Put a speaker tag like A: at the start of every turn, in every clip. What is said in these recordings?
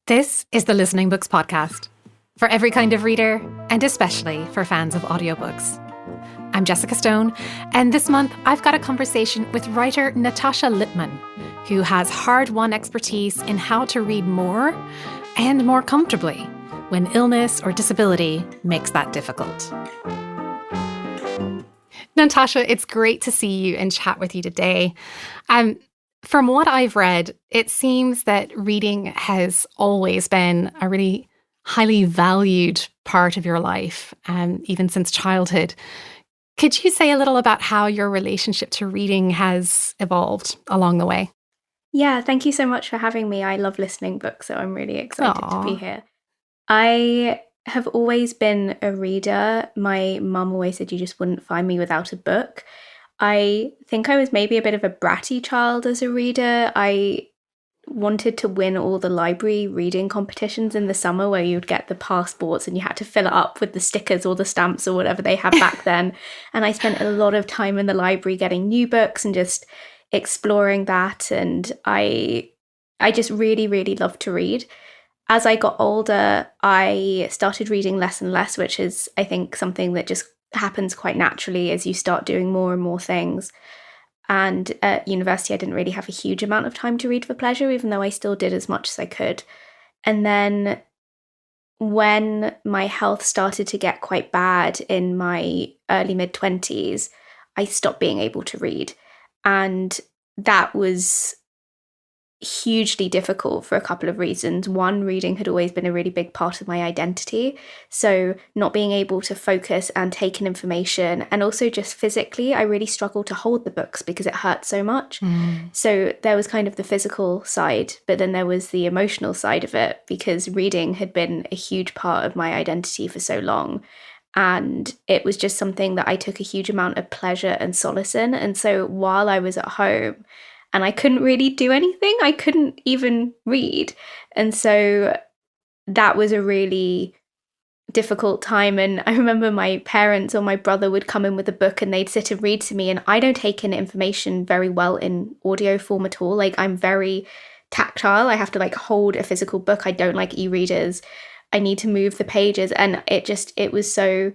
A: This is the Listening Books Podcast, for every kind of reader, and especially for fans of audiobooks. I'm Jessica Stone, and this month I've got a conversation with writer Natasha Lipman, who has hard-won expertise in how to read more and more comfortably when illness or disability makes that difficult. Natasha, it's great to see you and chat with you today. From what I've read, it seems that reading has always been a really highly valued part of your life, even since childhood. Could you say a little about how your relationship to reading has evolved along the way?
B: Yeah, thank you so much for having me. I love listening books, so I'm really excited to be here. I have always been a reader. My mum always said you just wouldn't find me without a book. I think I was maybe a bit of a bratty child as a reader. I wanted to win all the library reading competitions in the summer where you'd get the passports and you had to fill it up with the stickers or the stamps or whatever they had back then. And I spent a lot of time in the library getting new books and just exploring that. And I just really, really loved to read. As I got older, I started reading less and less, which is, I think, something that just happens quite naturally as you start doing more and more things. And at university, I didn't really have a huge amount of time to read for pleasure, even though I still did as much as I could. And then when my health started to get quite bad in my early mid-20s, I stopped being able to read. And that was hugely difficult for a couple of reasons. One, reading had always been a really big part of my identity. So not being able to focus and take in information, and also just physically, I really struggled to hold the books because it hurt so much. So there was kind of the physical side, but then there was the emotional side of it, because reading had been a huge part of my identity for so long. And it was just something that I took a huge amount of pleasure and solace in. And so while I was at home, and I couldn't really do anything, I couldn't even read. And so that was a really difficult time. And I remember my parents or my brother would come in with a book and they'd sit and read to me. And I don't take in information very well in audio form at all. Like, I'm very tactile. I have to hold a physical book. I don't like e-readers. I need to move the pages. And it was so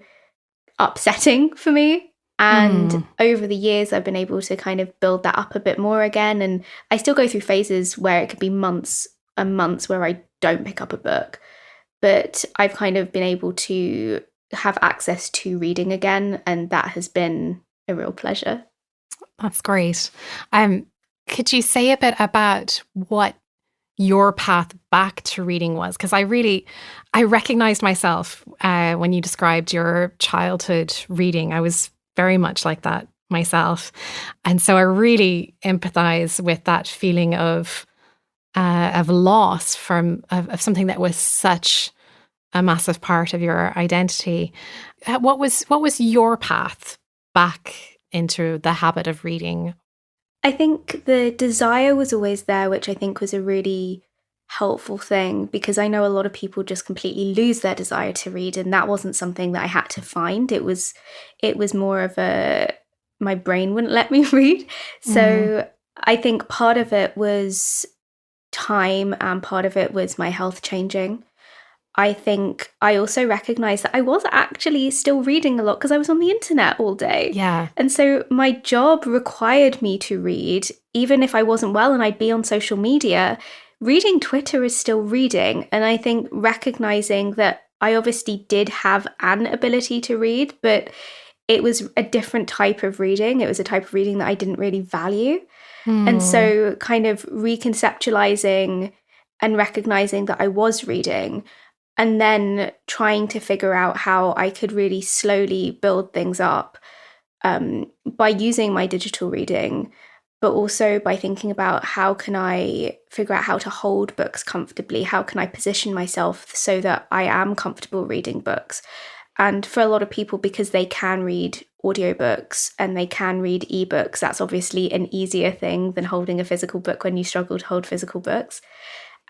B: upsetting for me. And over the years, I've been able to kind of build that up a bit more again. And I still go through phases where it could be months and months where I don't pick up a book. But I've kind of been able to have access to reading again. And that has been a real pleasure.
A: That's great. Could you say a bit about what your path back to reading was? Because I recognized myself when you described your childhood reading. I was very much like that myself. And so I really empathize with that feeling of loss of something that was such a massive part of your identity. What was your path back into the habit of reading?
B: I think the desire was always there, which I think was a really helpful thing, because I know a lot of people just completely lose their desire to read, and that wasn't something that I had to find. It was more of my brain wouldn't let me read. So I think part of it was time and part of it was my health changing. I think I also recognized that I was actually still reading a lot because I was on the internet all day.
A: Yeah.
B: And so my job required me to read, even if I wasn't well and I'd be on social media. Reading Twitter is still reading. And I think recognizing that I obviously did have an ability to read, but it was a different type of reading. It was a type of reading that I didn't really value. And so kind of reconceptualizing and recognizing that I was reading, and then trying to figure out how I could really slowly build things up by using my digital reading, but also by thinking about how can I figure out how to hold books comfortably? How can I position myself so that I am comfortable reading books? And for a lot of people, because they can read audiobooks and they can read ebooks, that's obviously an easier thing than holding a physical book when you struggle to hold physical books.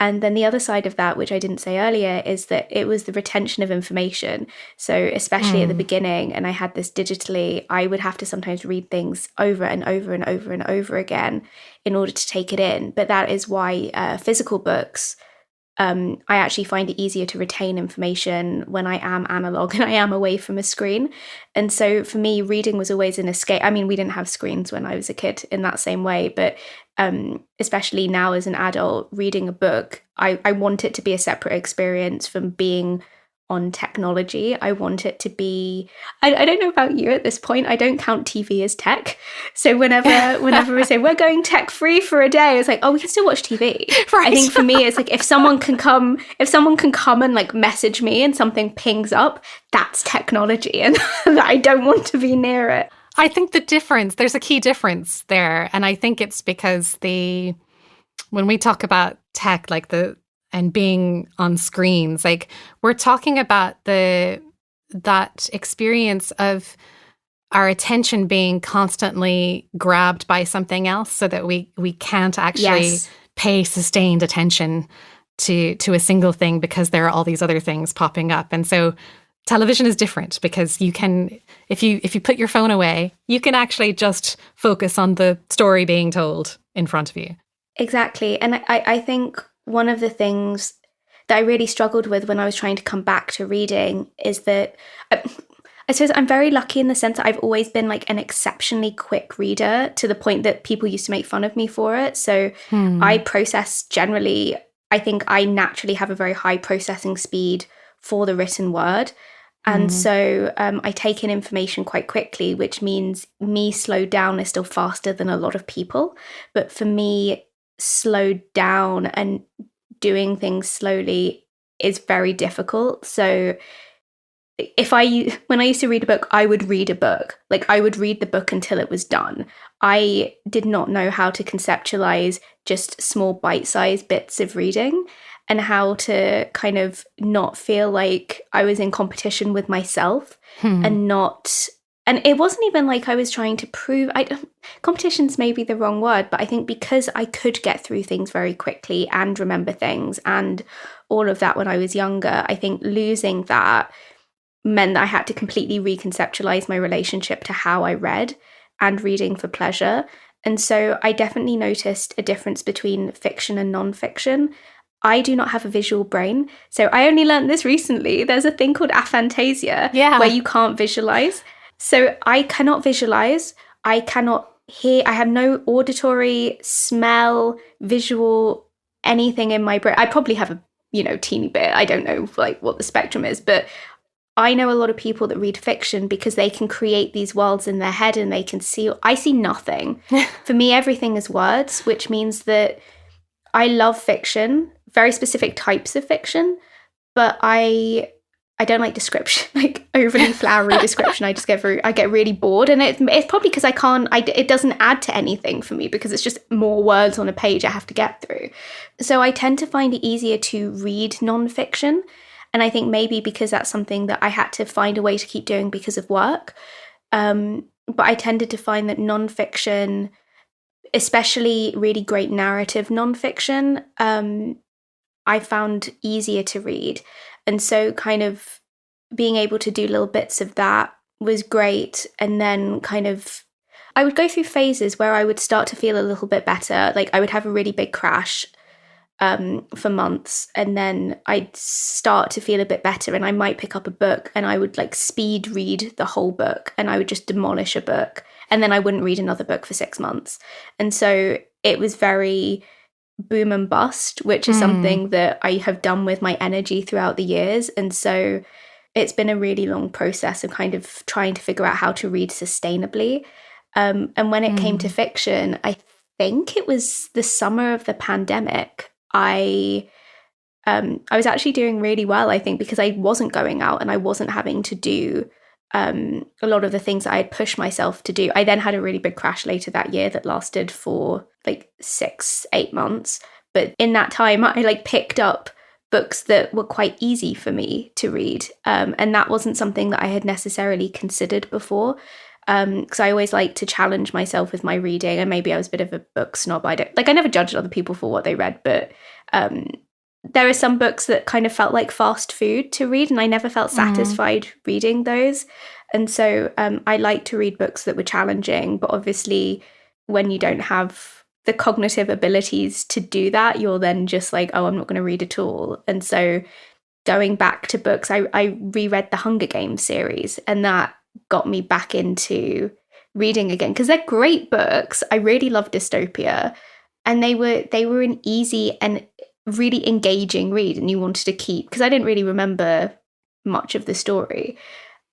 B: And then the other side of that, which I didn't say earlier, is that it was the retention of information. So especially at the beginning, and I had this digitally, I would have to sometimes read things over and over and over and over again in order to take it in. But that is why physical books I actually find it easier to retain information when I am analog and I am away from a screen. And so for me, reading was always an escape. I mean, we didn't have screens when I was a kid in that same way, but especially now as an adult, reading a book, I want it to be a separate experience from being on technology. I want it to be, I don't know about you at this point, I don't count TV as tech. So whenever we say we're going tech free for a day, it's like, oh, we can still watch TV. Right. I think for me, it's like if someone can come and like message me and something pings up, that's technology, and I don't want to be near it.
A: I think there's a key difference there. And I think it's because when we talk about tech, and being on screens, like we're talking about that experience of our attention being constantly grabbed by something else so that we can't actually pay sustained attention to a single thing because there are all these other things popping up. And so television is different because you can, if you put your phone away, you can actually just focus on the story being told in front of you.
B: Exactly. And I think one of the things that I really struggled with when I was trying to come back to reading is that I suppose I'm very lucky in the sense that I've always been like an exceptionally quick reader, to the point that people used to make fun of me for it. So I process generally, I think I naturally have a very high processing speed for the written word. And so I take in information quite quickly, which means me slowed down is still faster than a lot of people. But for me, slowed down and doing things slowly is very difficult. So when I used to read a book, I would read a book. Like I would read the book until it was done. I did not know how to conceptualize just small bite-sized bits of reading and how to kind of not feel like I was in competition with myself and it wasn't even like I was trying to prove, competition's maybe the wrong word, but I think because I could get through things very quickly and remember things and all of that when I was younger, I think losing that meant that I had to completely reconceptualize my relationship to how I read and reading for pleasure. And so I definitely noticed a difference between fiction and nonfiction. I do not have a visual brain. So I only learned this recently. There's a thing called aphantasia where you can't visualize. So I cannot visualize, I cannot hear, I have no auditory, smell, visual, anything in my brain. I probably have a, teeny bit. I don't know like what the spectrum is, but I know a lot of people that read fiction because they can create these worlds in their head and they can see, I see nothing. For me, everything is words, which means that I love fiction, very specific types of fiction, but I don't like description, like overly flowery description. I get really bored, and it's probably because it doesn't add to anything for me because it's just more words on a page I have to get through. So I tend to find it easier to read nonfiction, and I think maybe because that's something that I had to find a way to keep doing because of work. But I tended to find that nonfiction, especially really great narrative nonfiction, I found easier to read. And so kind of being able to do little bits of that was great. And then kind of, I would go through phases where I would start to feel a little bit better. Like I would have a really big crash for months, and then I'd start to feel a bit better, and I might pick up a book and I would like speed read the whole book, and I would just demolish a book, and then I wouldn't read another book for 6 months. And so it was very boom and bust, which is something that I have done with my energy throughout the years. And so it's been a really long process of kind of trying to figure out how to read sustainably. And when it came to fiction, I think it was the summer of the pandemic, I was actually doing really well, I think, because I wasn't going out and I wasn't having to do a lot of the things I had pushed myself to do. I then had a really big crash later that year that lasted for like 6-8 months. But in that time, I like picked up books that were quite easy for me to read. And that wasn't something that I had necessarily considered before. Because I always like to challenge myself with my reading, and maybe I was a bit of a book snob. I never judged other people for what they read, but there are some books that kind of felt like fast food to read, and I never felt satisfied reading those. And so I like to read books that were challenging, but obviously when you don't have the cognitive abilities to do that, you're then just like, oh, I'm not going to read at all. And so going back to books, I reread the Hunger Games series, and that got me back into reading again, because they're great books. I really love dystopia, and they were an easy and really engaging read, and you wanted to keep, because I didn't really remember much of the story,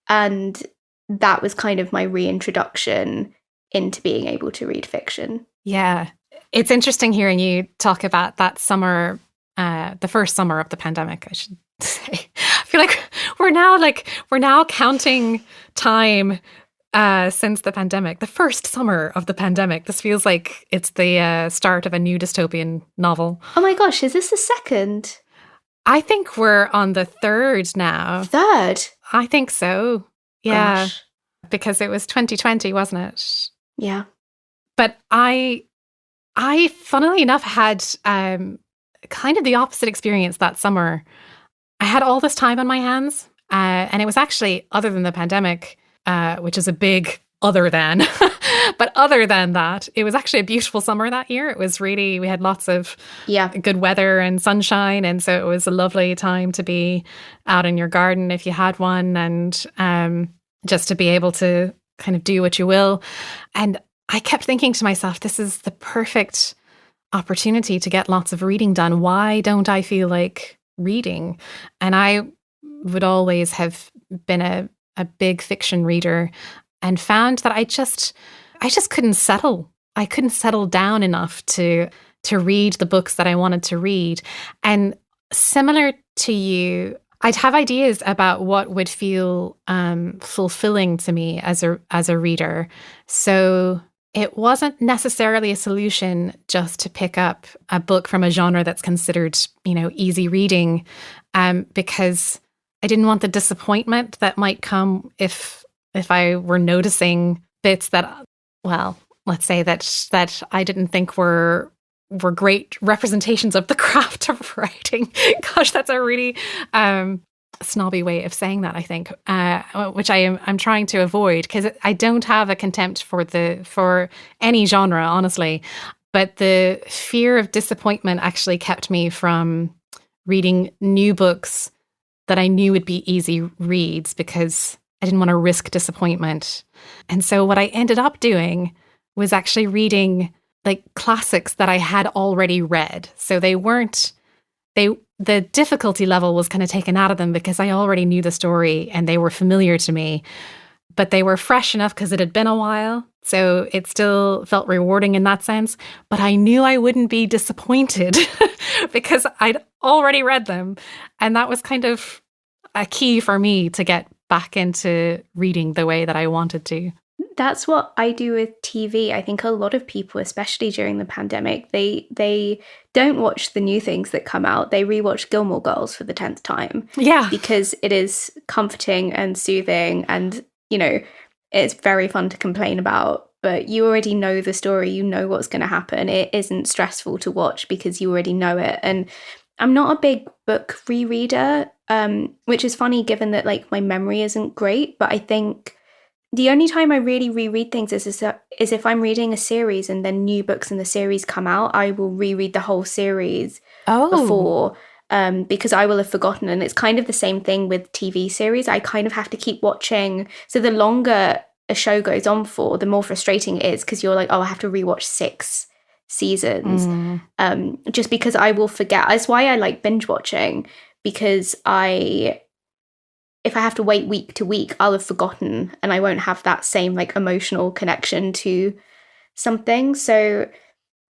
B: and that was kind of my reintroduction into being able to read fiction.
A: Yeah, it's interesting hearing you talk about that summer, the first summer of the pandemic, I should say. I feel like we're now counting time since the pandemic, the first summer of the pandemic. This feels like it's the start of a new dystopian novel.
B: Oh my gosh, is this the second?
A: I think we're on the third now.
B: Third?
A: I think so. Yeah.
B: Gosh.
A: Because it was 2020, wasn't it?
B: Yeah.
A: But I funnily enough had kind of the opposite experience that summer. I had all this time on my hands, and it was actually, other than the pandemic, which is a big other than, but other than that, it was actually a beautiful summer that year. It was really, we had lots of good weather and sunshine, and so it was a lovely time to be out in your garden if you had one, and just to be able to kind of do what you will. And I kept thinking to myself, this is the perfect opportunity to get lots of reading done. Why don't I feel like reading? And I would always have been a big fiction reader, and found that I just couldn't settle. I couldn't settle down enough to read the books that I wanted to read. And similar to you, I'd have ideas about what would feel fulfilling to me as a reader. So it wasn't necessarily a solution just to pick up a book from a genre that's considered, easy reading, because I didn't want the disappointment that might come if I were noticing bits that, well, let's say that I didn't think were great representations of the craft of writing. Gosh, that's a really snobby way of saying that, I think, which I'm trying to avoid, because I don't have a contempt for any genre, honestly. But the fear of disappointment actually kept me from reading new books that I knew would be easy reads, because I didn't want to risk disappointment. And so what I ended up doing was actually reading like classics that I had already read. So the difficulty level was kind of taken out of them because I already knew the story and they were familiar to me, but they were fresh enough because it had been a while. So it still felt rewarding in that sense, but I knew I wouldn't be disappointed because I'd already read them. And that was kind of a key for me to get back into reading the way that I wanted to.
B: That's what I do with TV. I think a lot of people, especially during the pandemic, they don't watch the new things that come out. They rewatch Gilmore Girls for the 10th time.
A: Yeah.
B: Because it is comforting and soothing, and, it's very fun to complain about, but you already know the story. You know what's going to happen. It isn't stressful to watch because you already know it. And I'm not a big book rereader, which is funny given that like my memory isn't great, but I think the only time I really reread things is if I'm reading a series and then new books in the series come out, I will reread the whole series before, because I will have forgotten. And it's kind of the same thing with TV series. I kind of have to keep watching. So the longer a show goes on for, the more frustrating it is, because you're like, oh, I have to rewatch 6 seasons, just because I will forget. That's why I like binge watching, because if I have to wait week to week, I'll have forgotten and I won't have that same like emotional connection to something. So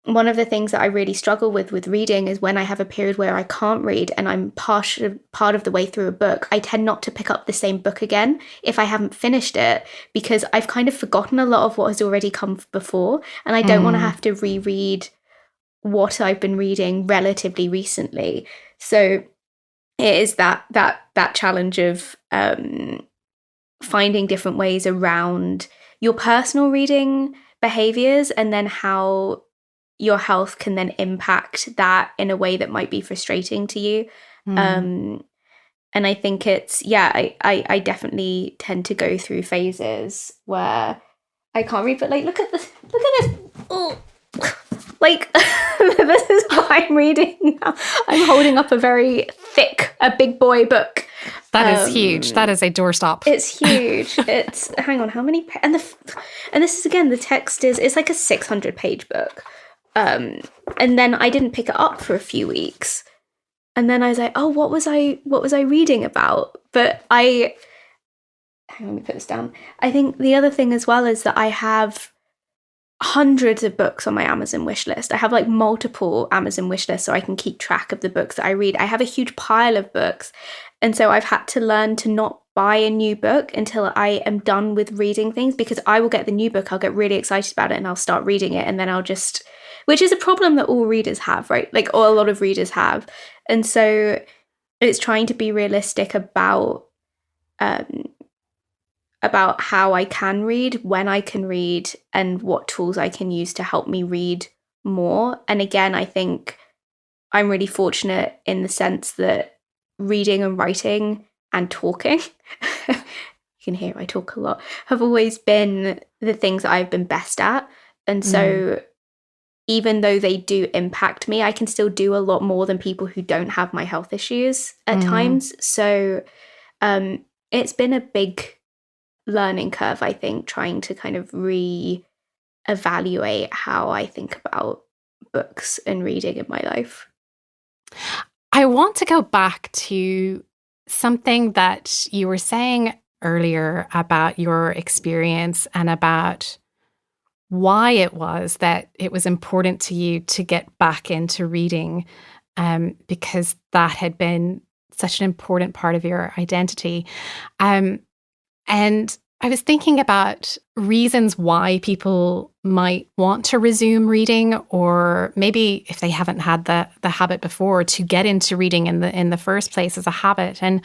B: one of the things that I really struggle with reading is when I have a period where I can't read and I'm part of the way through a book, I tend not to pick up the same book again if I haven't finished it, because I've kind of forgotten a lot of what has already come before, and I don't want to have to reread what I've been reading relatively recently. So it is that challenge of finding different ways around your personal reading behaviors, and then how your health can then impact that in a way that might be frustrating to you. And I think it's, I definitely tend to go through phases where I can't read, but like, look at this. Oh, Like, this is what I'm reading now. I'm holding up a big boy book.
A: That is huge. That is a doorstop.
B: It's huge. It's, hang on, how many, and this is, again, the text it's like a 600-page book. And then I didn't pick it up for a few weeks. And then I was like, oh, what was I reading about? But hang on, let me put this down. I think the other thing as well is that I have hundreds of books on my Amazon wish list. I have like multiple Amazon wish lists so I can keep track of the books that I read. I have a huge pile of books. And so I've had to learn to not buy a new book until I am done with reading things, because I will get the new book, I'll get really excited about it and I'll start reading it, and then I'll just, which is a problem that all readers have, right? Like, or a lot of readers have. And so it's trying to be realistic about how I can read, when I can read, and what tools I can use to help me read more. And again, I think I'm really fortunate in the sense that reading and writing and talking, you can hear I talk a lot, have always been the things that I've been best at. And so even though they do impact me, I can still do a lot more than people who don't have my health issues at times. So it's been a big learning curve, I think, trying to kind of re-evaluate how I think about books and reading in my life.
A: I want to go back to something that you were saying earlier about your experience and about why it was that it was important to you to get back into reading, because that had been such an important part of your identity. And I was thinking about reasons why people might want to resume reading, or maybe if they haven't had the habit before, to get into reading in the first place as a habit. And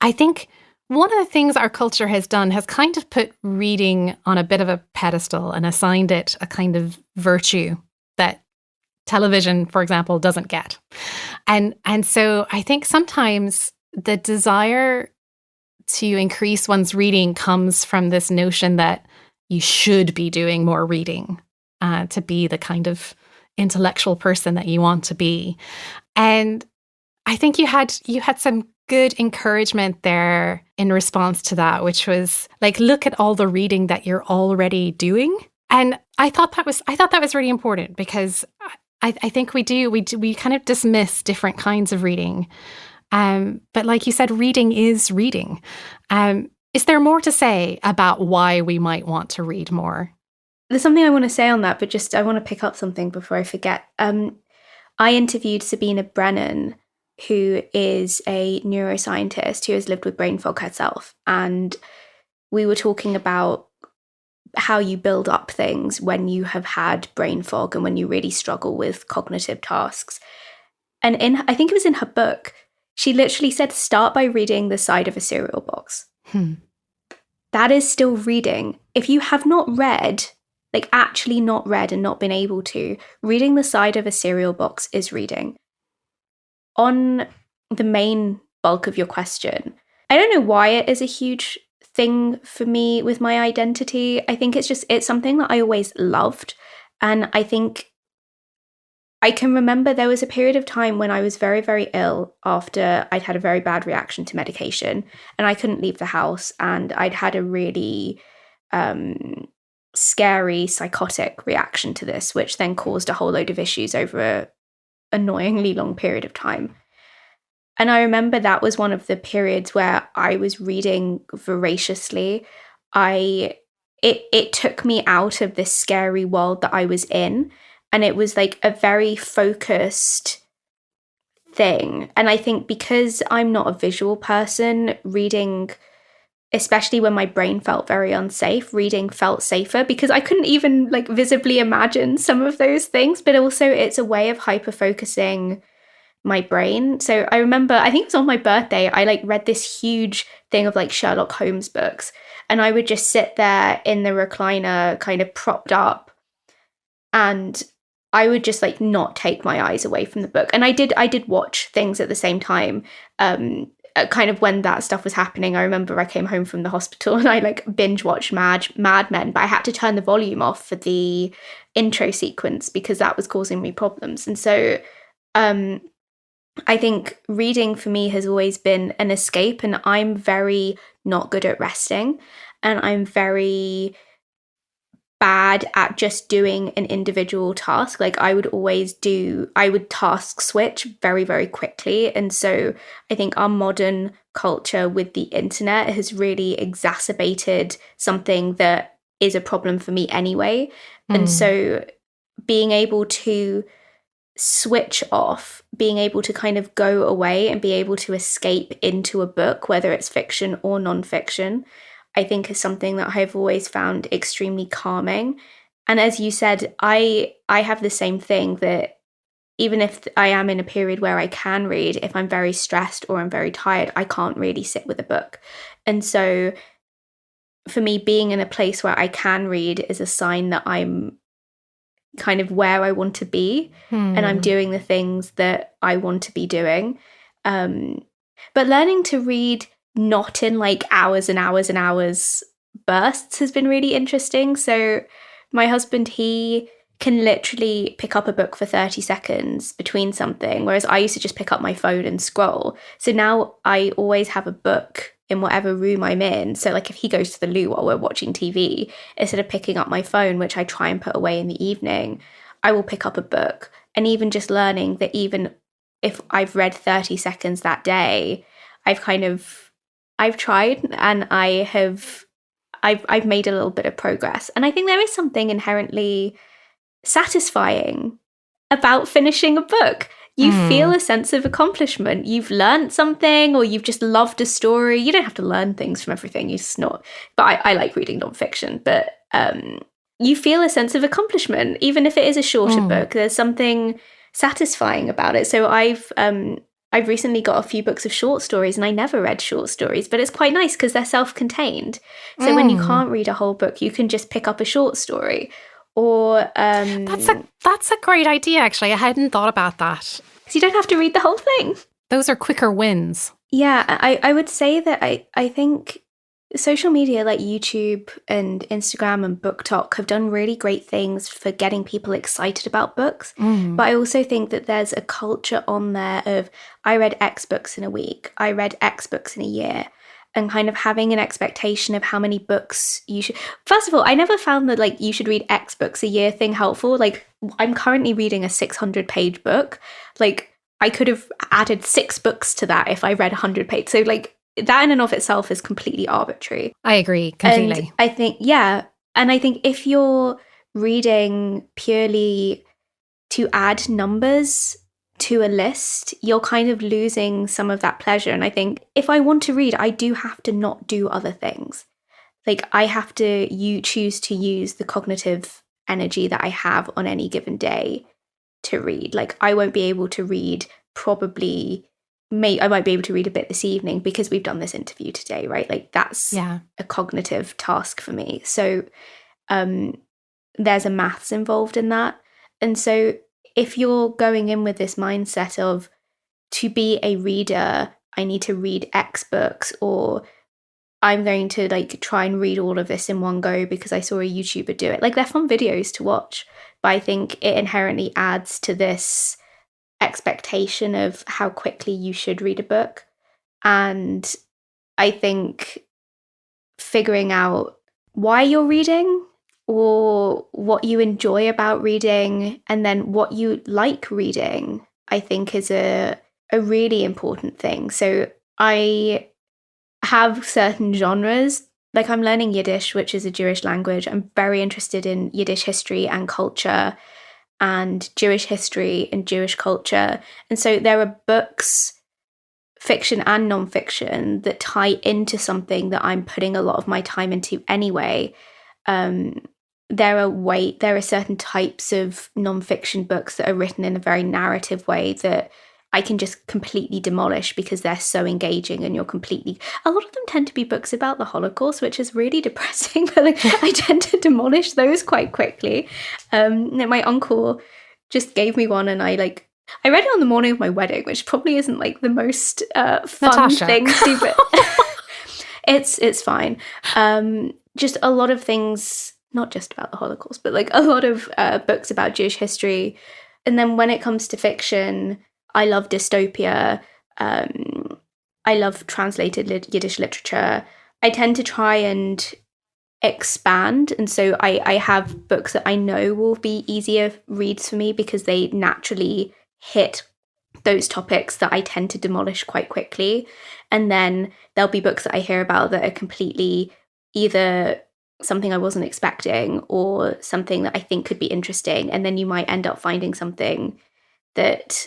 A: I think one of the things our culture has done has kind of put reading on a bit of a pedestal and assigned it a kind of virtue that television, for example, doesn't get. And so I think sometimes the desire to increase one's reading comes from this notion that you should be doing more reading to be the kind of intellectual person that you want to be. And I think you had some good encouragement there in response to that, which was like, look at all the reading that you're already doing. And I thought that was really important, because I think we kind of dismiss different kinds of reading. But like you said, reading is reading. Is there more to say about why we might want to read more?
B: There's something I want to say on that, but just I want to pick up something before I forget. I interviewed Sabina Brennan, who is a neuroscientist who has lived with brain fog herself. And we were talking about how you build up things when you have had brain fog and when you really struggle with cognitive tasks. And I think it was in her book, she literally said, start by reading the side of a cereal box. That is still reading. If you have not read, like actually not read and not been able to, reading the side of a cereal box is reading. On the main bulk of your question, I don't know why it is a huge thing for me with my identity. I think it's something that I always loved. And I think I can remember there was a period of time when I was very, very ill after I'd had a very bad reaction to medication, and I couldn't leave the house, and I'd had a really scary, psychotic reaction to this, which then caused a whole load of issues over an annoyingly long period of time. And I remember that was one of the periods where I was reading voraciously. It took me out of this scary world that I was in. And it was like a very focused thing. And I think because I'm not a visual person, reading, especially when my brain felt very unsafe, reading felt safer, because I couldn't even like visibly imagine some of those things. But also it's a way of hyper-focusing my brain. So I remember, I think it was on my birthday, I like read this huge thing of like Sherlock Holmes books. And I would just sit there in the recliner kind of propped up, and I would just like not take my eyes away from the book. And I did watch things at the same time. kind of when that stuff was happening, I remember I came home from the hospital and I like binge watched Mad Men, but I had to turn the volume off for the intro sequence because that was causing me problems. And so I think reading for me has always been an escape, and I'm very not good at resting, and I'm very bad at just doing an individual task. Like I would task switch very, very quickly. And so I think our modern culture with the internet has really exacerbated something that is a problem for me anyway. And so being able to switch off, being able to kind of go away and be able to escape into a book, whether it's fiction or nonfiction, I think is something that I've always found extremely calming. And as you said, I have the same thing, that even if I am in a period where I can read, if I'm very stressed or I'm very tired, I can't really sit with a book. And so for me, being in a place where I can read is a sign that I'm kind of where I want to be and I'm doing the things that I want to be doing. But learning to read not in like hours and hours and hours bursts has been really interesting. So my husband, he can literally pick up a book for 30 seconds between something, whereas I used to just pick up my phone and scroll. So now I always have a book in whatever room I'm in. So like if he goes to the loo while we're watching TV, instead of picking up my phone, which I try and put away in the evening, I will pick up a book. And even just learning that even if I've read 30 seconds that day, I've tried and I've made a little bit of progress. And I think there is something inherently satisfying about finishing a book. You feel a sense of accomplishment. You've learned something, or you've just loved a story. You don't have to learn things from everything. You just not. But I like reading nonfiction. But you feel a sense of accomplishment, even if it is a shorter book. There's something satisfying about it. So I've recently got a few books of short stories, and I never read short stories, but it's quite nice because they're self-contained. So when you can't read a whole book, you can just pick up a short story. Or
A: that's a great idea, actually. I hadn't thought about that.
B: So you don't have to read the whole thing.
A: Those are quicker wins.
B: Yeah, I would say that I think social media like YouTube and Instagram and BookTok have done really great things for getting people excited about books. But I also think that there's a culture on there of, I read X books in a week, I read X books in a year, and kind of having an expectation of how many books you should. First of all, I never found that like you should read X books a year thing helpful. Like I'm currently reading a 600-page book. Like I could have added 6 books to that if I read 100 pages. So like that in and of itself is completely arbitrary.
A: I agree completely.
B: And I think, yeah. And I think if you're reading purely to add numbers to a list, you're kind of losing some of that pleasure. And I think if I want to read, I do have to not do other things. Like I have to choose to use the cognitive energy that I have on any given day to read. Like I won't be able to read I might be able to read a bit this evening because we've done this interview today, right? Like that's a cognitive task for me. So there's a maths involved in that. And so if you're going in with this mindset of, to be a reader, I need to read X books, or I'm going to like try and read all of this in one go because I saw a YouTuber do it. Like they're fun videos to watch, but I think it inherently adds to this expectation of how quickly you should read a book. And I think figuring out why you're reading, or what you enjoy about reading, and then what you like reading, I think is a really important thing. So I have certain genres, like I'm learning Yiddish, which is a Jewish language. I'm very interested in Yiddish history and culture, and Jewish history and Jewish culture. And so there are books, fiction and nonfiction, that tie into something that I'm putting a lot of my time into anyway. There are certain types of nonfiction books that are written in a very narrative way that I can just completely demolish because they're so engaging, and a lot of them tend to be books about the Holocaust, which is really depressing, but like, I tend to demolish those quite quickly. My uncle just gave me one, and I like I read it on the morning of my wedding, which probably isn't like the most fun
A: Natasha.
B: thing to do, but it's fine. Just a lot of things, not just about the Holocaust, but like a lot of books about Jewish history. And then when it comes to fiction, I love dystopia. I love translated Yiddish literature. I tend to try and expand, and so I have books that I know will be easier reads for me because they naturally hit those topics that I tend to demolish quite quickly. And then there'll be books that I hear about that are completely either something I wasn't expecting or something that I think could be interesting, and then you might end up finding something that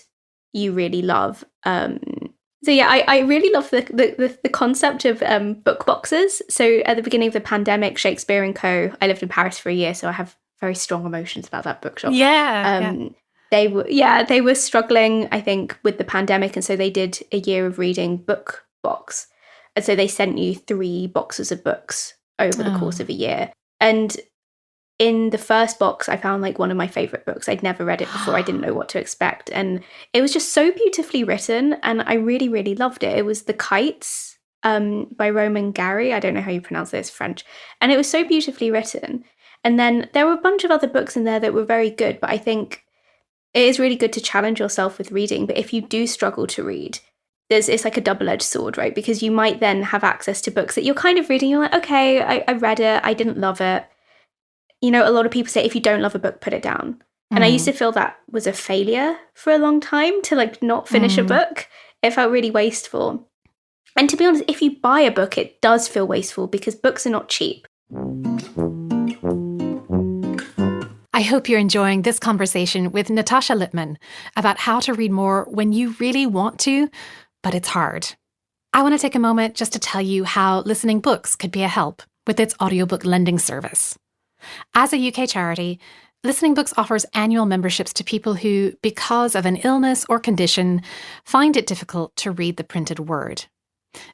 B: you really love. So yeah, I really love the concept of book boxes. So at the beginning of the pandemic, Shakespeare and Co. I lived in Paris for a year, so I have very strong emotions about that bookshop.
A: Yeah.
B: They were struggling, I think, with the pandemic, and so they did a year of reading book box, and so they sent you 3 boxes of books over the course of a year. And in the first box, I found like one of my favorite books. I'd never read it before. I didn't know what to expect. And it was just so beautifully written. And I really, really loved it. It was The Kites by Romain Gary. I don't know how you pronounce this, French. And it was so beautifully written. And then there were a bunch of other books in there that were very good. But I think it is really good to challenge yourself with reading. But if you do struggle to read, it's like a double-edged sword, right? Because you might then have access to books that you're kind of reading. You're like, okay, I read it. I didn't love it. You know, a lot of people say if you don't love a book, put it down. And I used to feel that was a failure for a long time, to like not finish a book. It felt really wasteful. And to be honest, if you buy a book, it does feel wasteful because books are not cheap.
A: I hope you're enjoying this conversation with Natasha Lipman about how to read more when you really want to, but it's hard. I want to take a moment just to tell you how Listening Books could be a help with its audiobook lending service. As a UK charity, Listening Books offers annual memberships to people who, because of an illness or condition, find it difficult to read the printed word.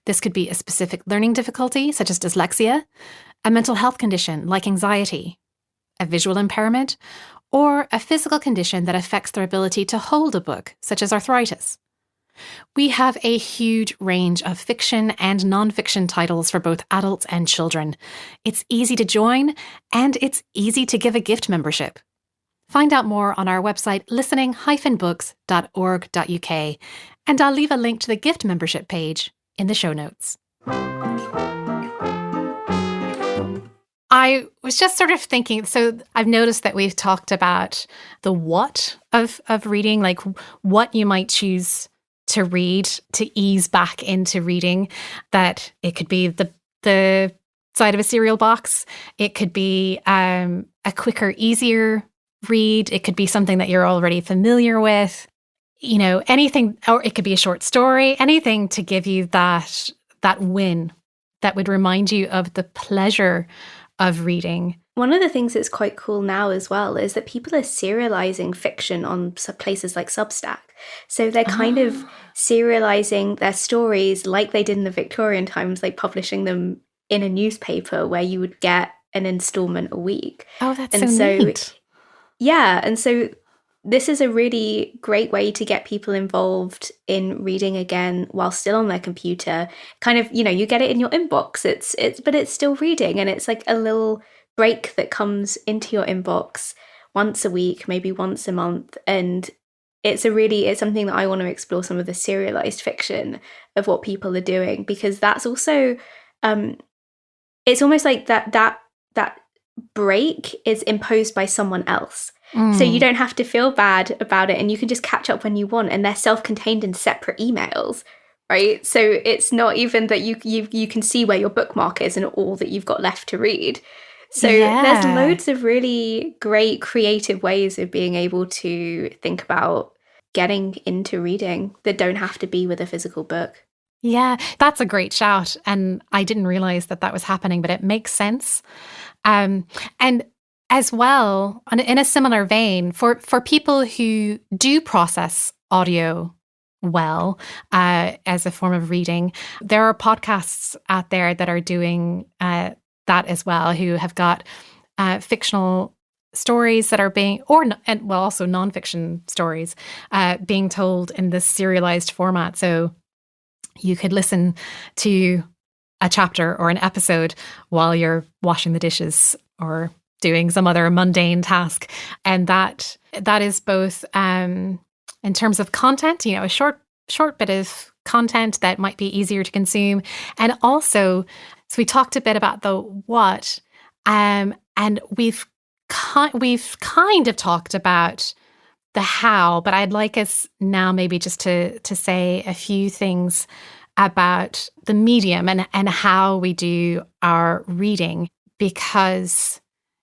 A: This could be a specific learning difficulty, such as dyslexia, a mental health condition like anxiety, a visual impairment, or a physical condition that affects their ability to hold a book, such as arthritis. We have a huge range of fiction and non-fiction titles for both adults and children. It's easy to join, and it's easy to give a gift membership. Find out more on our website listening-books.org.uk, and I'll leave a link to the gift membership page in the show notes. I was just sort of thinking, so I've noticed that we've talked about the what of reading, like what you might choose to read to ease back into reading, that it could be the side of a cereal box. It could be a quicker, easier read. It could be something that you're already familiar with, you know, anything, or it could be a short story, anything to give you that win that would remind you of the pleasure of reading.
B: One of the things that's quite cool now as well is that people are serializing fiction on places like Substack. So they're kind of serializing their stories like they did in the Victorian times, like publishing them in a newspaper where you would get an installment a week.
A: Oh, that's so neat.
B: Yeah, and so this is a really great way to get people involved in reading again while still on their computer. Kind of, you know, you get it in your inbox. But it's still reading, and it's like a little break that comes into your inbox once a week, maybe once a month, and it's something that I want to explore, some of the serialized fiction of what people are doing, because that's also it's almost like that break is imposed by someone else. So you don't have to feel bad about it, and you can just catch up when you want, and they're self-contained in separate emails, right? So it's not even that you can see where your bookmark is and all that you've got left to read. So there's loads of really great creative ways of being able to think about getting into reading that don't have to be with a physical book.
A: Yeah, that's a great shout. And I didn't realize that was happening, but it makes sense. And as well, in a similar vein, for people who do process audio well as a form of reading, there are podcasts out there that are doing that as well, who have got fictional stories that are being, and also nonfiction stories being told in this serialized format. So you could listen to a chapter or an episode while you're washing the dishes or doing some other mundane task. And that is both in terms of content, a short bit of content that might be easier to consume. And also, so we talked a bit about the what, and we've kind of talked about the how, but I'd like us now maybe just to say a few things about the medium and how we do our reading, because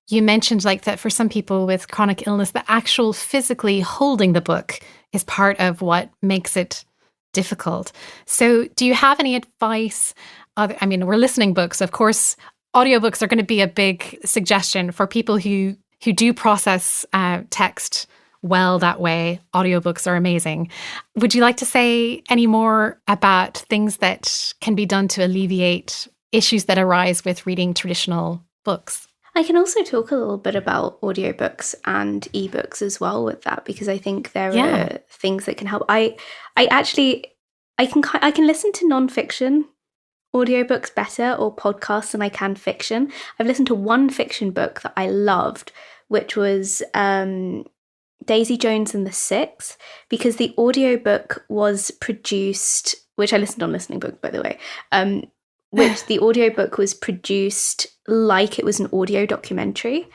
A: you mentioned like that for some people with chronic illness, the actual physically holding the book is part of what makes it difficult. So do you have any advice? I mean, we're listening books. Of course, audiobooks are going to be a big suggestion for people who do process text well that way. Audiobooks are amazing. Would you like to say any more about things that can be done to alleviate issues that arise with reading traditional books?
B: I can also talk a little bit about audiobooks and ebooks as well with that, because I think there are things that can help. I can listen to nonfiction audiobooks better or podcasts than I can fiction. I've listened to one fiction book that I loved, which was Daisy Jones and the Six, because the audiobook was produced, which I listened on Listening Book, by the way, which the audiobook was produced like it was an audio documentary.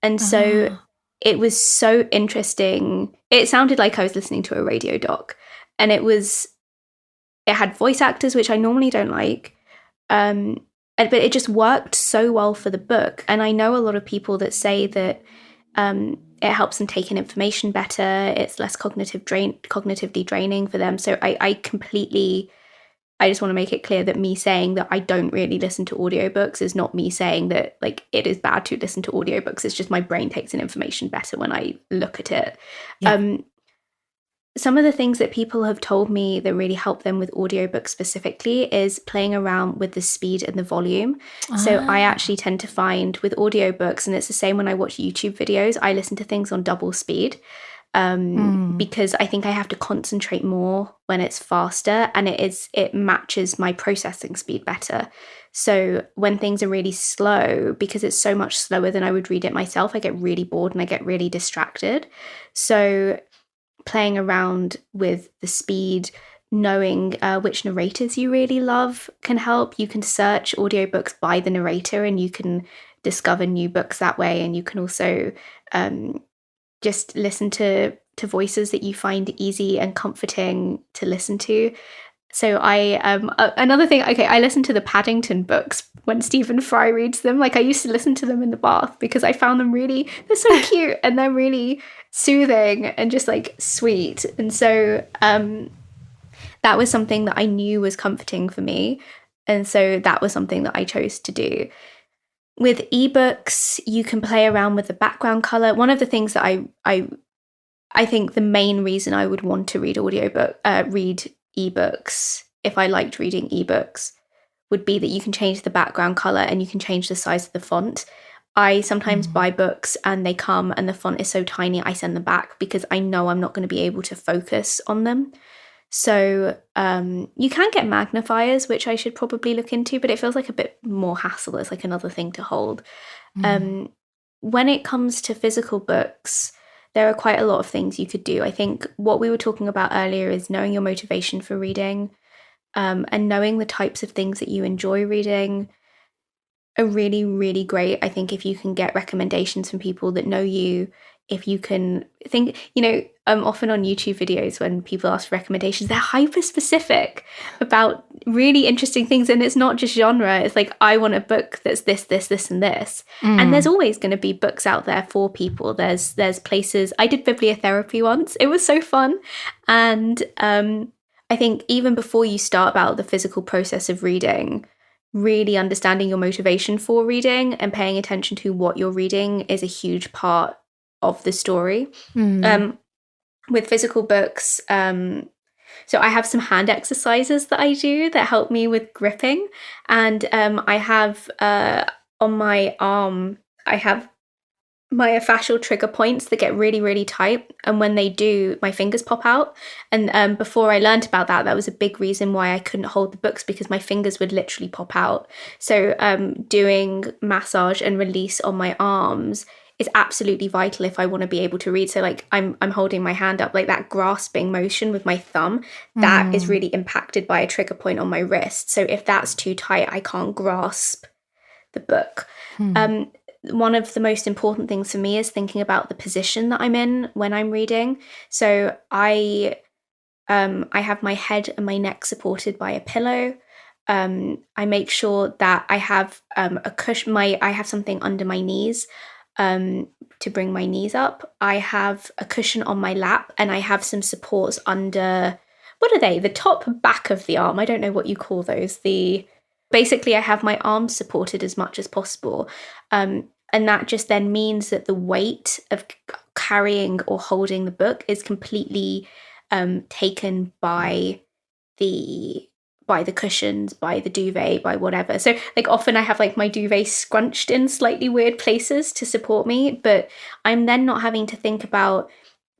B: And so it was so interesting. It sounded like I was listening to a radio doc. And it had voice actors, which I normally don't like. But it just worked so well for the book. And I know a lot of people that say that it helps them take in information better. It's less cognitively draining for them. So I just want to make it clear that me saying that I don't really listen to audiobooks is not me saying that like it is bad to listen to audiobooks. It's just my brain takes in information better when I look at it. Yeah. Some of the things that people have told me that really help them with audiobooks specifically is playing around with the speed and the volume. So I actually tend to find with audiobooks, and it's the same when I watch YouTube videos, I listen to things on double speed. Because I think I have to concentrate more when it's faster, and it matches my processing speed better. So when things are really slow, because it's so much slower than I would read it myself, I get really bored and I get really distracted. So playing around with the speed, knowing which narrators you really love can help. You can search audiobooks by the narrator and you can discover new books that way. And you can also just listen to voices that you find easy and comforting to listen to. So another thing, I listen to the Paddington books when Stephen Fry reads them. Like I used to listen to them in the bath because I found them they're so cute and they're really soothing and just like sweet. And so that was something that I knew was comforting for me. And so that was something that I chose to do. With ebooks, you can play around with the background color. One of the things that I think the main reason I would want to read ebooks, if I liked reading ebooks, would be that you can change the background color and you can change the size of the font. I sometimes buy books and they come and the font is so tiny I send them back because I know I'm not going to be able to focus on them. So you can get magnifiers, which I should probably look into, but it feels like a bit more hassle. It's like another thing to hold. When it comes to physical books, there are quite a lot of things you could do. I think what we were talking about earlier is knowing your motivation for reading and knowing the types of things that you enjoy reading are really, really great. I think if you can get recommendations from people that know you, if you can think, often on YouTube videos when people ask for recommendations, they're hyper specific about really interesting things. And it's not just genre. It's like, I want a book that's this, this, this, and this. And there's always going to be books out there for people. There's places. I did bibliotherapy once. It was so fun. And I think even before you start about the physical process of reading, really understanding your motivation for reading and paying attention to what you're reading is a huge part of the story. With physical books, so I have some hand exercises that I do that help me with gripping, and I have on my arm, I have myofascial trigger points that get really, really tight. And when they do, my fingers pop out. And before I learned about that, that was a big reason why I couldn't hold the books, because my fingers would literally pop out. So doing massage and release on my arms is absolutely vital if I want to be able to read. So like I'm holding my hand up, like that grasping motion with my thumb, that is really impacted by a trigger point on my wrist. So if that's too tight, I can't grasp the book. One of the most important things for me is thinking about the position that I'm in when I'm reading. So I have my head and my neck supported by a pillow. I make sure that I have a cushion. I have something under my knees to bring my knees up. I have a cushion on my lap, and I have some supports under, what are they? The top back of the arm. I don't know what you call those. Basically, I have my arms supported as much as possible. And that just then means that the weight of carrying or holding the book is completely taken by the cushions, by the duvet, by whatever. So like often I have like my duvet scrunched in slightly weird places to support me, but I'm then not having to think about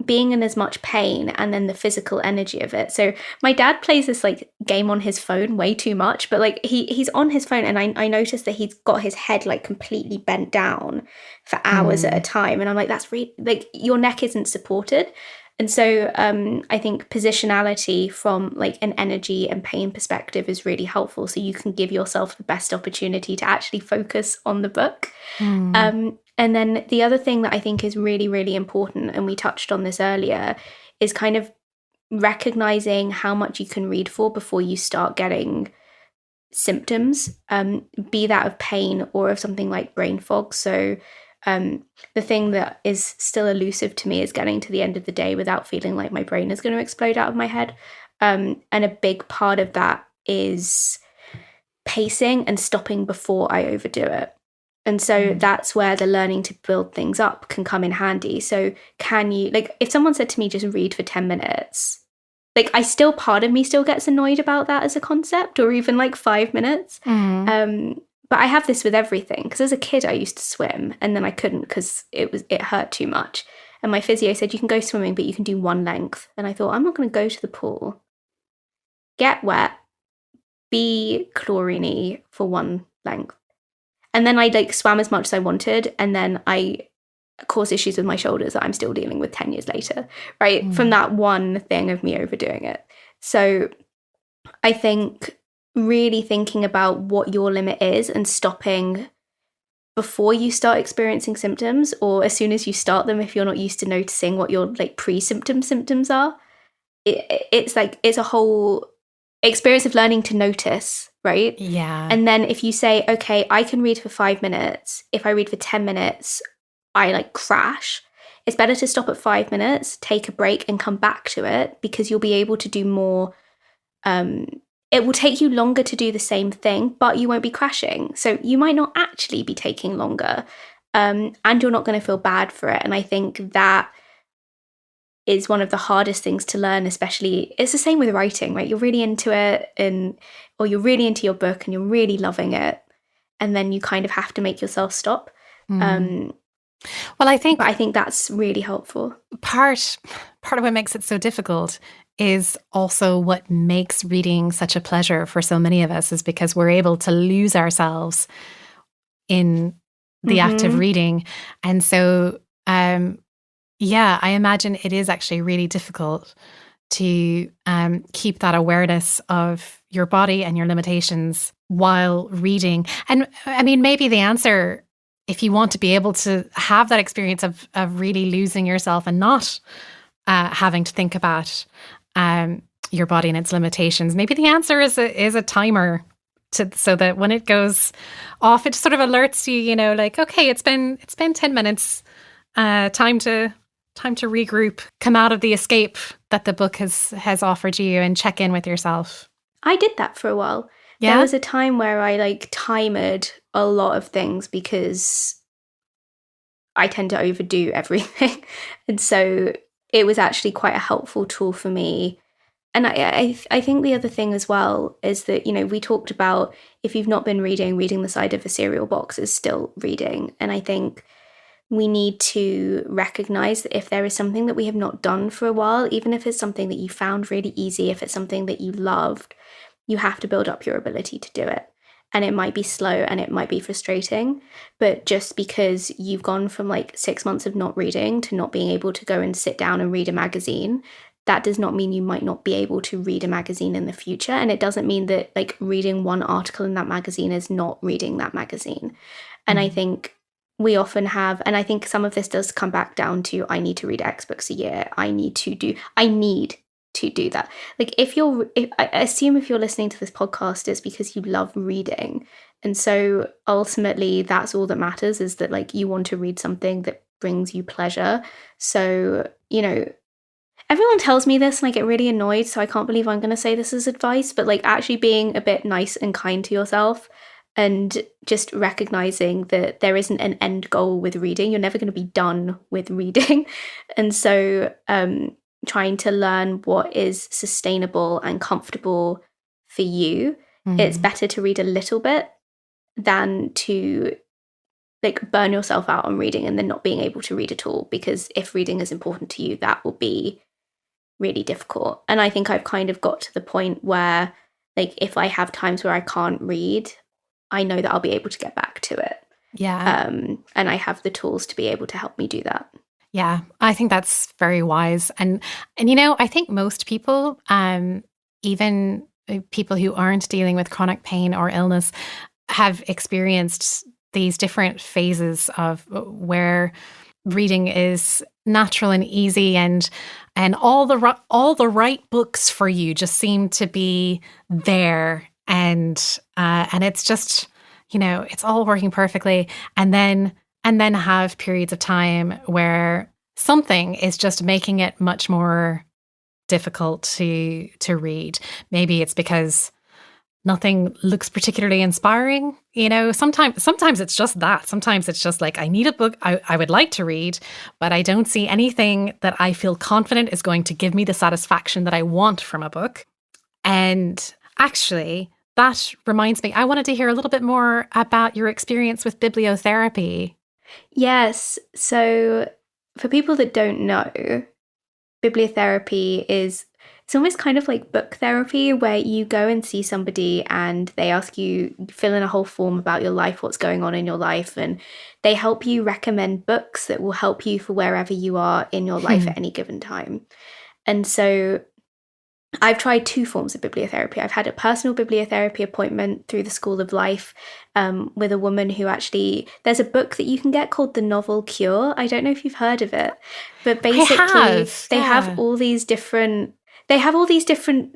B: being in as much pain and then the physical energy of it. So my dad plays this like game on his phone way too much, but like he's on his phone, and I noticed that he's got his head like completely bent down for hours at a time. And I'm like, that's really, like, your neck isn't supported. And so I think positionality from like an energy and pain perspective is really helpful, so you can give yourself the best opportunity to actually focus on the book. And then the other thing that I think is really, really important, and we touched on this earlier, is kind of recognizing how much you can read for before you start getting symptoms, be that of pain or of something like brain fog. So the thing that is still elusive to me is getting to the end of the day without feeling like my brain is going to explode out of my head. And a big part of that is pacing and stopping before I overdo it. And so that's where the learning to build things up can come in handy. So can you, like, if someone said to me, just read for 10 minutes, like part of me still gets annoyed about that as a concept, or even like 5 minutes. But I have this with everything, because as a kid I used to swim, and then I couldn't because it hurt too much. And my physio said, you can go swimming, but you can do one length. And I thought, I'm not going to go to the pool, get wet, be chlorine-y for one length. And then I like swam as much as I wanted, and then I caused issues with my shoulders that I'm still dealing with 10 years later, right? From that one thing of me overdoing it. So I think really thinking about what your limit is and stopping before you start experiencing symptoms, or as soon as you start them, if you're not used to noticing what your like symptoms are. It's a whole experience of learning to notice, right?
A: Yeah.
B: And then if you say, okay, I can read for 5 minutes. If I read for 10 minutes, I like crash. It's better to stop at 5 minutes, take a break, and come back to it, because you'll be able to do more. It will take you longer to do the same thing, but you won't be crashing. So you might not actually be taking longer, and you're not going to feel bad for it. And I think that is one of the hardest things to learn, especially, it's the same with writing, right? You're really into it, or you're really into your book and you're really loving it, and then you kind of have to make yourself stop.
A: Well, I think
B: that's really helpful.
A: Part of what makes it so difficult is also what makes reading such a pleasure for so many of us, is because we're able to lose ourselves in the act of reading. And so, yeah, I imagine it is actually really difficult to keep that awareness of your body and your limitations while reading. And I mean, maybe the answer, if you want to be able to have that experience of really losing yourself and not having to think about your body and its limitations, maybe the answer is a timer, so that when it goes off, it sort of alerts you, you know, like, okay, it's been 10 minutes, time to regroup, come out of the escape that the book has offered you, and check in with yourself.
B: I did that for a while. Yeah? There was a time where I like timed a lot of things, because I tend to overdo everything. And so it was actually quite a helpful tool for me. And I think the other thing as well is that, you know, we talked about, if you've not been reading the side of a cereal box is still reading. And I think we need to recognize that if there is something that we have not done for a while, even if it's something that you found really easy, if it's something that you loved, you have to build up your ability to do it. And it might be slow and it might be frustrating, but just because you've gone from like 6 months of not reading to not being able to go and sit down and read a magazine, that does not mean you might not be able to read a magazine in the future. And it doesn't mean that like reading one article in that magazine is not reading that magazine. And I think we often have, and I think some of this does come back down to, I need to read X books a year. I need to do that. Like I assume if you're listening to this podcast, it's because you love reading. And so ultimately that's all that matters, is that like you want to read something that brings you pleasure. So, you know, everyone tells me this and I get really annoyed. So I can't believe I'm going to say this as advice, but like actually being a bit nice and kind to yourself and just recognizing that there isn't an end goal with reading. You're never going to be done with reading. And so trying to learn what is sustainable and comfortable for you. It's better to read a little bit than to like burn yourself out on reading and then not being able to read at all. Because if reading is important to you, that will be really difficult. And I think I've kind of got to the point where like if I have times where I can't read, I know that I'll be able to get back to it.
A: Yeah.
B: And I have the tools to be able to help me do that.
A: Yeah, I think that's very wise. And you know, I think most people, even people who aren't dealing with chronic pain or illness, have experienced these different phases of where reading is natural and easy, and all the right books for you just seem to be there, and it's just, you know, it's all working perfectly, and then have periods of time where something is just making it much more difficult to read. Maybe it's because nothing looks particularly inspiring. You know, sometimes it's just that. Sometimes it's just like, I need a book I would like to read, but I don't see anything that I feel confident is going to give me the satisfaction that I want from a book. And actually, that reminds me, I wanted to hear a little bit more about your experience with bibliotherapy.
B: Yes. So for people that don't know, bibliotherapy it's almost kind of like book therapy, where you go and see somebody and they ask you, fill in a whole form about your life, what's going on in your life, and they help you recommend books that will help you for wherever you are in your life at any given time. And so I've tried 2 forms of bibliotherapy. I've had a personal bibliotherapy appointment through the School of Life with a woman who actually, there's a book that you can get called The Novel Cure. I don't know if you've heard of it, but basically they have all these different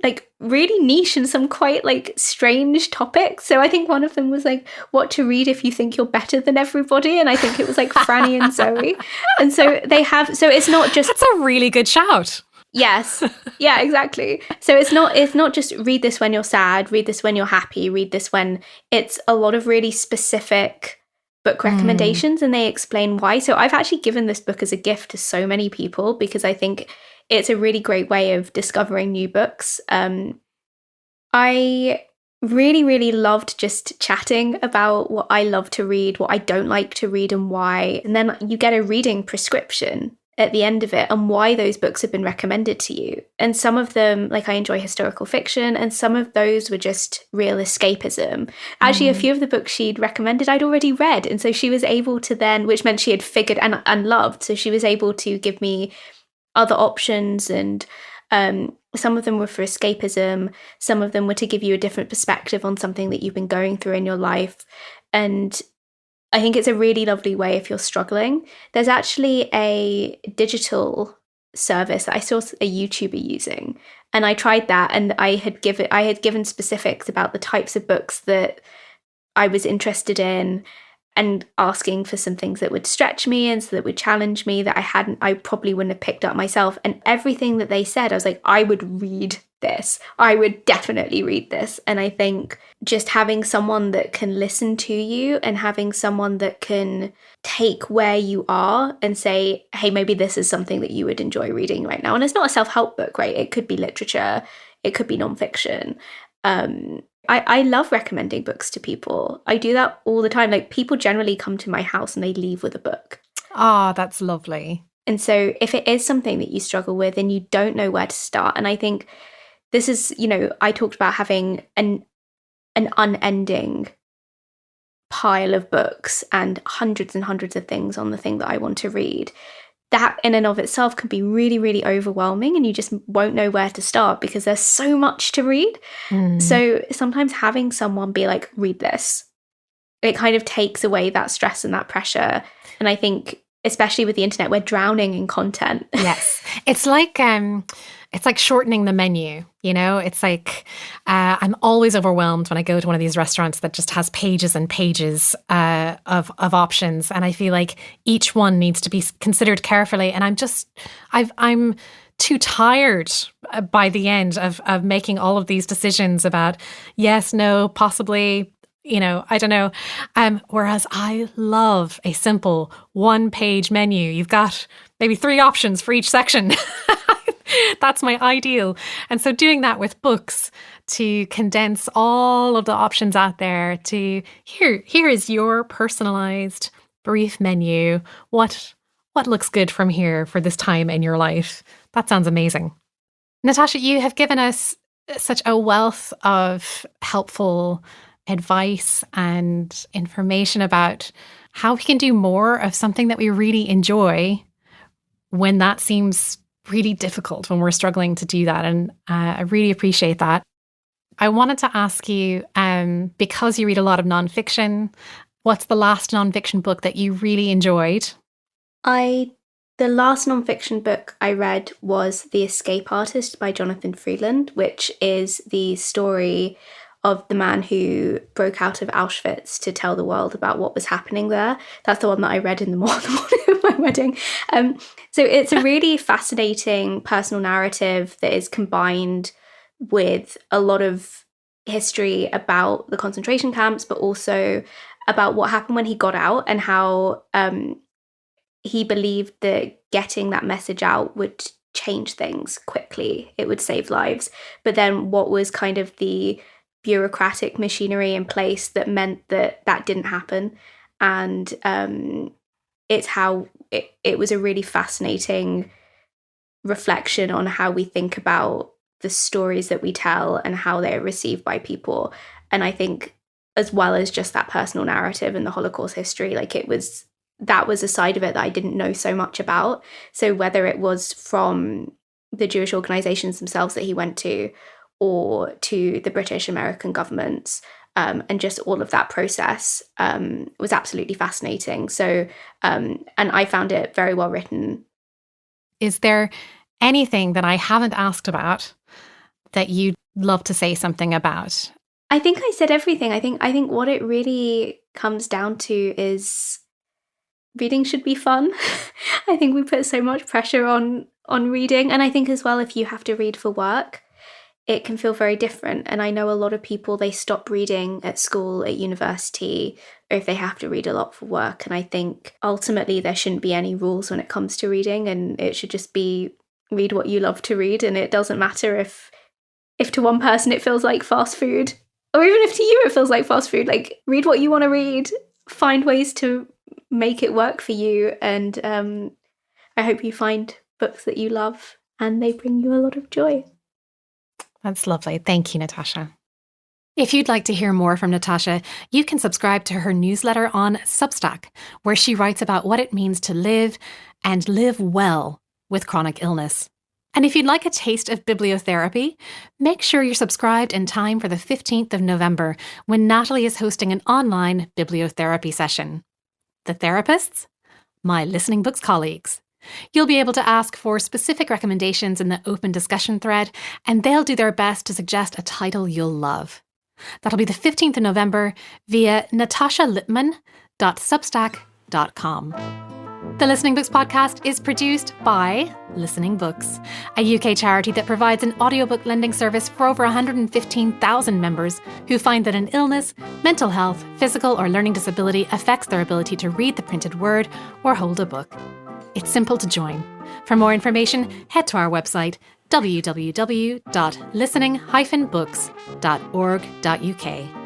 B: like really niche and some quite like strange topics. So I think one of them was like what to read if you think you're better than everybody. And I think it was like Franny and Zoe. And so it's not just...
A: That's a really good shout.
B: Yes. Yeah, exactly. So it's not just read this when you're sad, read this when you're happy, read this when... It's a lot of really specific book recommendations, and they explain why. So I've actually given this book as a gift to so many people because I think it's a really great way of discovering new books. I really, really loved just chatting about what I love to read, what I don't like to read, and why. And then you get a reading prescription at the end of it and why those books have been recommended to you. And some of them, like I enjoy historical fiction, and some of those were just real escapism. Actually, a few of the books she'd recommended I'd already read. And so she was able to then, which meant she had figured and loved. So she was able to give me other options, and some of them were for escapism. Some of them were to give you a different perspective on something that you've been going through in your life. And I think it's a really lovely way if you're struggling. There's actually a digital service that I saw a YouTuber using, and I tried that, and I had given specifics about the types of books that I was interested in, and asking for some things that would stretch me and so that would challenge me that I probably wouldn't have picked up myself. And everything that they said, I was like, I would read this. I would definitely read this. And I think just having someone that can listen to you and having someone that can take where you are and say, hey, maybe this is something that you would enjoy reading right now. And it's not a self-help book, right? It could be literature. It could be nonfiction. I love recommending books to people. I do that all the time. Like, people generally come to my house and they leave with a book.
A: Oh, that's lovely.
B: And so if it is something that you struggle with and you don't know where to start, and I think this is, I talked about having an unending pile of books and hundreds of things on the thing that I want to read. That in and of itself can be really, really overwhelming, and you just won't know where to start because there's so much to read. So sometimes having someone be like, read this, it kind of takes away that stress and that pressure. And I think, especially with the internet, we're drowning in content.
A: Yes. It's like shortening the menu, It's like I'm always overwhelmed when I go to one of these restaurants that just has pages and pages of options. And I feel like each one needs to be considered carefully. And I'm too tired by the end of making all of these decisions about yes, no, possibly, I don't know. Whereas I love a simple 1-page menu. You've got maybe 3 options for each section. That's my ideal. And so doing that with books, to condense all of the options out there to here is your personalized brief menu. What looks good from here for this time in your life? That sounds amazing. Natasha, you have given us such a wealth of helpful advice and information about how we can do more of something that we really enjoy when that seems really difficult, when we're struggling to do that. And I really appreciate that. I wanted to ask you, because you read a lot of nonfiction, what's the last nonfiction book that you really enjoyed?
B: The last nonfiction book I read was The Escape Artist by Jonathan Freedland, which is the story of the man who broke out of Auschwitz to tell the world about what was happening there. That's the one that I read in the morning of my wedding. So it's a really fascinating personal narrative that is combined with a lot of history about the concentration camps, but also about what happened when he got out and how he believed that getting that message out would change things quickly. It would save lives. But then what was kind of the bureaucratic machinery in place that meant that didn't happen. And it's how it was a really fascinating reflection on how we think about the stories that we tell and how they're received by people. And I think, as well as just that personal narrative and the Holocaust history, like that was a side of it that I didn't know so much about. So whether it was from the Jewish organizations themselves that he went to, or to the British American governments, and just all of that process was absolutely fascinating. So, and I found it very well written.
A: Is there anything that I haven't asked about that you'd love to say something about?
B: I think I said everything. I think what it really comes down to is reading should be fun. I think we put so much pressure on reading. And I think as well, if you have to read for work, it can feel very different. And I know a lot of people, they stop reading at school, at university, or if they have to read a lot for work. And I think ultimately there shouldn't be any rules when it comes to reading, and it should just be read what you love to read. And it doesn't matter if to one person it feels like fast food, or even if to you it feels like fast food. Like, read what you want to read, find ways to make it work for you. And I hope you find books that you love and they bring you a lot of joy.
A: That's lovely. Thank you, Natasha. If you'd like to hear more from Natasha, you can subscribe to her newsletter on Substack, where she writes about what it means to live and live well with chronic illness. And if you'd like a taste of bibliotherapy, make sure you're subscribed in time for the 15th of November, when Natalie is hosting an online bibliotherapy session. The therapists? My Listening Books colleagues. You'll be able to ask for specific recommendations in the open discussion thread, and they'll do their best to suggest a title you'll love. That'll be the 15th of November via natashalipman.substack.com. The Listening Books podcast is produced by Listening Books, a UK charity that provides an audiobook lending service for over 115,000 members who find that an illness, mental health, physical or learning disability affects their ability to read the printed word or hold a book. It's simple to join. For more information, head to our website www.listening-books.org.uk.